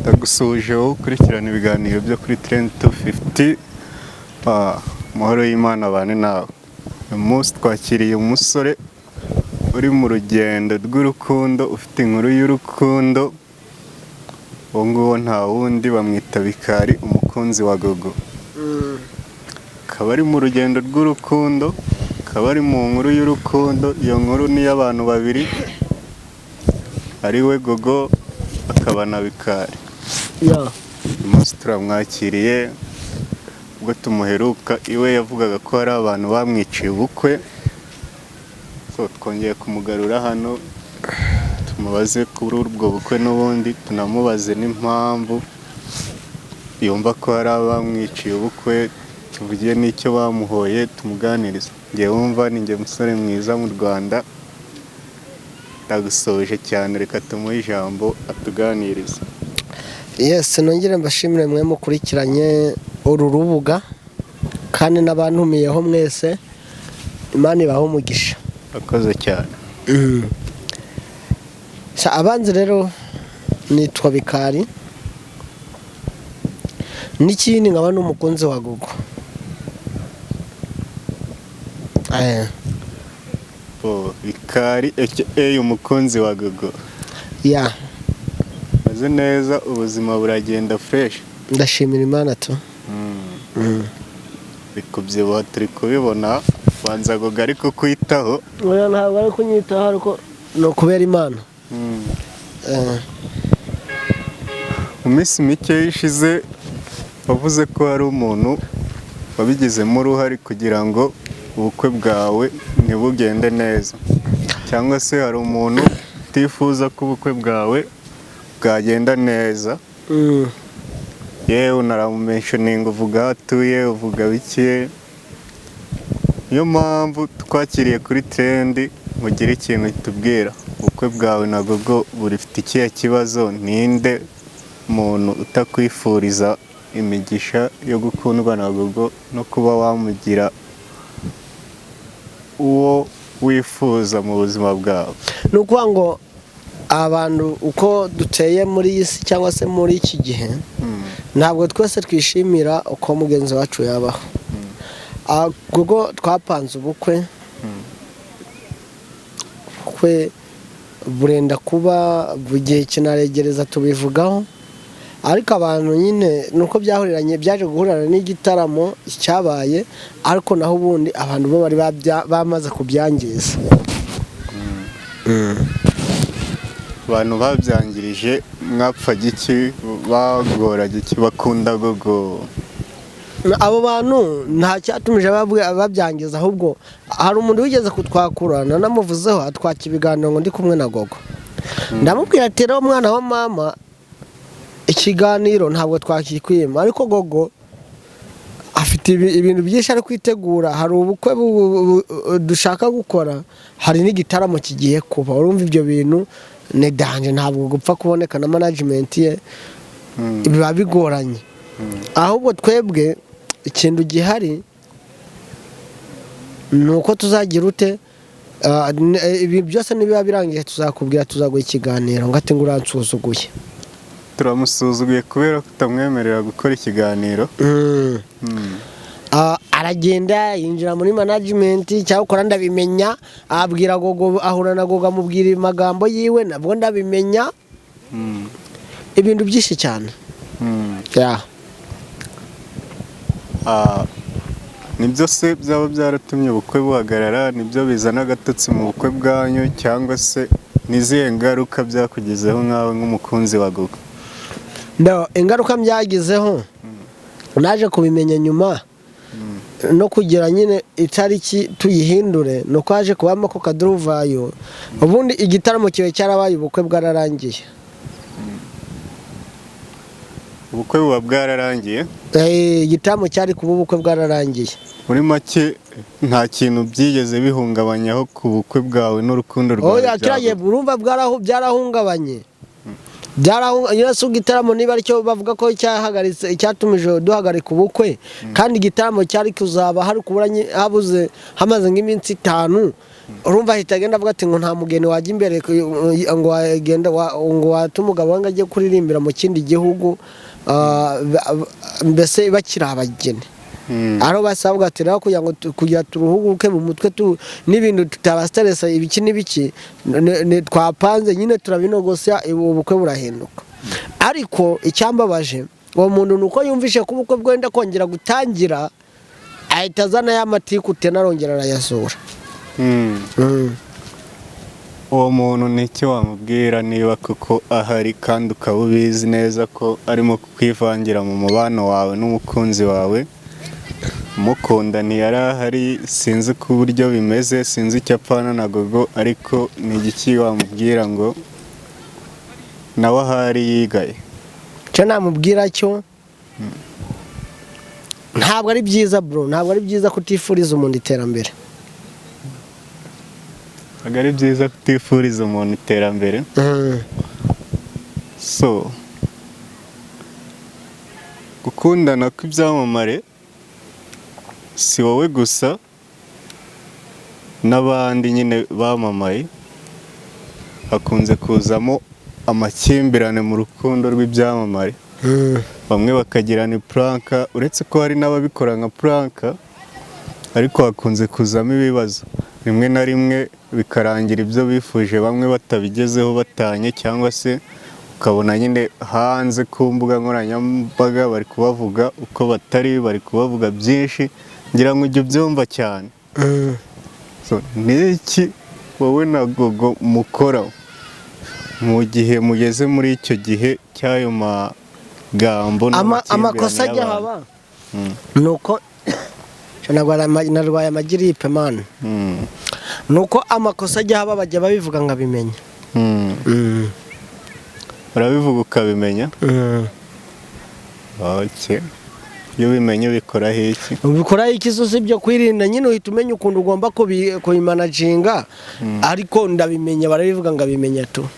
Ndagusuje wowe ukurikirana ibiganiro byo kuri Trend 250. Amahoro y'Imana abane nawe. Uyu munsi twakiriye umusore uri mu rugendo rw'urukundo, ufite inkuru y'urukundo. Uwo nguwo nta wundi bamwita Bikari, umukunzi wa Gogo. Akaba ari mu rugendo rw'urukundo, akaba ari mu nkuru y'urukundo. Iyo nkuru ni iy'abantu babiri, ari we Gogo akaba na Bikari. Yeah. Umunsi turamwakiriye, ubwo tumuheruka iwe yavugaga ko hari abantu bamwiciye ubukwe. So twongeye kumugarura hano tumubaze kuri ubwo bukwe, n'ubundi tunamubaze n'impamvu yumva ko hari abamwiciye ubukwe, tuvugiye n'icyo bamuhoye tumuganiriza. Ngiye wumva ni njye musore mwiza mu Rwanda, ndagusoje cyane, reka tumuhe ijambo atuganirize. Yes, nongere mbashimire mwe mukurikiranye uru rubuga kandi n'abantumiyeho mwese, Imana ibahe umugisha. Akoze cyane. Abanzi rero nitwa Bikari, n'ikindi nkaba n'umukunzi wa Gogo. Bikari umukunzi wa Gogo. Yeah. Meze neza, ubuzima buragenda fresh. Ndashimira Imana tu. Bikubyibuha turi kubibona, banza Gogo ariko kwitaho. Oya, ntabwo ari kunyitaho ariko no kubera Imana. Mu minsi mike ishize wavuze ko hari umuntu wabigizemo uruhare kugira ngo ubukwe bwawe ntibugende neza, cyangwa se hari umuntu utifuza ko ubukwe bwawe bwagenda neza. Yewe unaramumentioninga, uvuga aho atuye, uvuga bike. Niyo mpamvu twakiriye kuri Trend mugire ikintu tubwira. Ubukwe bwawe na Gogo burifite ikihe kibazo? Ninde muntu utakwifuriza imigisha yo gukundwa na Gogo no kuba wamugira uwo wifuza mu buzima bwawe? Ni ukuvuga ngo abantu uko duteye muri iyi si cyangwa se muri iki gihe, ntabwo twese twishimira uko mugenzi wacu yabaho. Gogo twapanze ubukwe, burenda kuba bugiye kinaregereza tubivugaho, ariko abantu nyine nuko byahuriranye, byaje guhurana n'igitaramo cyabaye, ariko naho ubundi abantu bo bari bamaze kubyangiza. Abantu babyangirije mwapfa giki, bagora giki, bakunda Gogo? Abo bantu nta cyatumije babyangiza, ahubwo hari umuntu wigeze kutwakurana, namuvuzeho atwaka ibiganiro ngo ndi kumwe na Gogo. Ndamubwira ati rero mwana wa mama, ikiganiro ntabwo twakikwima, ariko Gogo afite ibintu byinshi ari kwitegura. Hari ubukwe dushaka gukora, hari n'igitaramo kigiye kuba. Urumva ibyo bintu ni danje, ntabwo gupfa kuboneka na management ye, biba bigoranye. Ahubwo twebwe ikintu gihari ni uko tuzagira ute, ibi byose nibiba birangiye tuzakubwira, tuzaguha ikiganiro ngo ati ngo uransuzuguye. Turamusuzuguye kubera kutamwemerera gukora ikiganiro. Aragenda yinjira muri management, cyangwa ndabimenya, abwira Gogo, ahura na Gogo amubwira amagambo yiwe, nabwo ndabimenya. Ibintu byinshi cyane. Nibyo se byaba byaratumye ubukwe buhagarara? Nibyo bizana agatotsi mu bukwe bwanyu, cyangwa se nizihe ngaruka byakugezeho nkawe nk'umukunzi wa Gogo? Ingaruka byagizeho naje kubimenya nyuma, no kugira nyine itariki tuyihindure, nuko haje kubamo ko kaduruvayo. Ubundi igitaramo kiwe cyarabaye, ubukwe bwararangiye. Ubukwe buba bwararangiye? Igitaramo cyari kuba, ubukwe bwararangiye. Muri make nta kintu byigeze bihungabanyaho ku bukwe bwawe n'urukundo rwawe? Oya, kiraye urumva byarahungabanye. Yesu gitaramo niba aricyo bavuga ko cyahagaritse, icyatumije duhagarika ubukwe, kandi igitaramo cyari kuzaba hari kuburanye habuze hamaze nk'iminsi 5, urumva ahita agenda avuga ati ngo nta mugeni wajya imbere ngo wagenda ngo wate umugabo we ngo ajye kuririmbira mu kindi gihugu mbese bakiri abageni aho basabwa ati rero kugira turuhuke mu mutwe n'ibintu tutabastaresa ibiki n'ibiki twapanze nyine turabinogosya ubukwe burahinduka. Ariko icyambabaje uwo muntu nuko yumvishe ko ubukwe bwenda kongera gutangira ahita azana y'amatiku tena arongera arayasura. Uwo muntu ni iki wamubwira niba kuko ahari kandi ukaba ubizi neza ko arimo kwivangira mu mubano wawe n'umukunzi wawe, mukunda ntiyari ahari, sinzi ku buryo bimeze, sinzi icyo apfana na Gogo, ariko ni igiki wamubwira ngo nawe ahari yigaye? Icyo namubwira cyo ntabwo ari byiza bro, ntabwo ari byiza kutifuriza umuntu iterambere. Ntabwo ari byiza kutifuriza umuntu iterambere. So gukundana kw'ibyamamare si wowe gusa, n'abandi nyine bamamaye hakunze kuzamo amakimbirane mu rukundo rw'ibyamamare. Bamwe bakagirana pranka, uretse ko hari n'ababikora nka pranka, ariko hakunze kuzamo ibibazo rimwe na rimwe bikarangira ibyo bifuje bamwe batabigezeho batanye, cyangwa se ukabona nyine hanze ku mbuga nkoranyambaga bari kubavuga uko batari, bari kubavuga byinshi, ngira ngo ujye ubyumva cyane. So ni iki wowe na Gogo mukora mu gihe mugeze muri icyo gihe cy'ayo magambo amakosa ajya haba? Nuko narwaye amagiripe man. Nuko amakosa ajya haba bajya babivuga nkabimenya. Urabivuga ukabimenya? Okay. Iyo bimenye ubikora iki? Ubikora iki si ibyo kwirinda nyine, uhita umenya ukuntu ugomba kubimanaginga, ariko ndabimenya, barabivuga ngabimenya tu.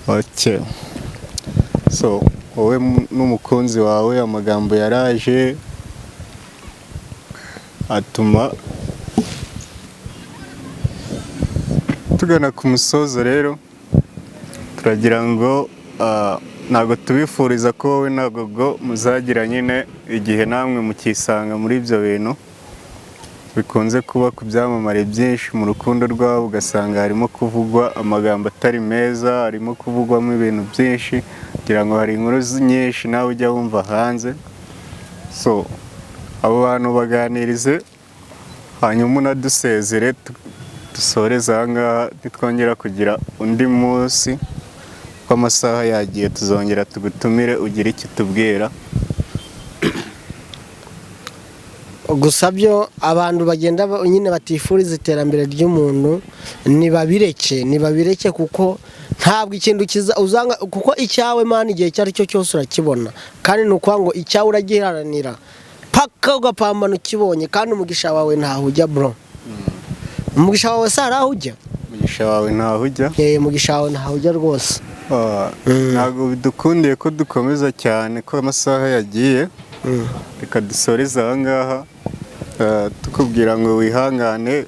Okay. So wowe n'umukunzi wawe amagambo yaraje atuma tugana ku musozo. Rero turagira ngo ntabwo tubifuriza ko wowe na Gogo muzagira nyine igihe namwe mukisanga muri ibyo bintu bikunze kuba ku byamamare byinshi mu rukundo rwabo, ugasanga harimo kuvugwa amagambo atari meza, harimo kuvugwamo ibintu byinshi, kugira ngo hari inkuru nyinshi nawe ujya wumva hanze. So abo bantu baganirize, hanyuma unadusezere dusoreze aha ngaha, nitwongera kugira undi munsi ko amasaha yagiye tuzongera tugutumire ugire icyo tubwira. Gusa byo abantu bagenda nyine batifuriza iterambere ry'umuntu nibabireke kuko ntabwo ikintu kiza uzanga, kuko icyawe man igihe cyari cyo cyose urakibona, kandi nuko ngo icyawe uragiharanira paka ugapambana ukibonye, kandi umugisha wawe ntaho ujya bro. Umugisha wawe sara ujya? Umugisha wawe ntaho ujya? Umugisha wawe ntaho ujya rwose. Ntabwo bidukundiye ko dukomeza cyane ko amasaha yagiye. Reka dusoreze aha ngaha tukubwira ngo wihangane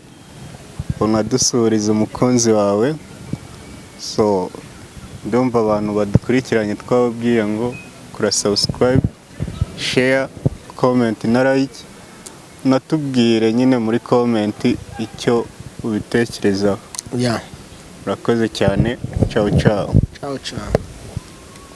unadusurize umukunzi wawe. So ndumva abantu badukurikiranye twababwiye ngo kura subscribe, share, comment na like, unatubwire nyine muri comment icyo ubitekerezaho. Yeah. Urakoze cyane. Ciao ciao. Ciao ciao.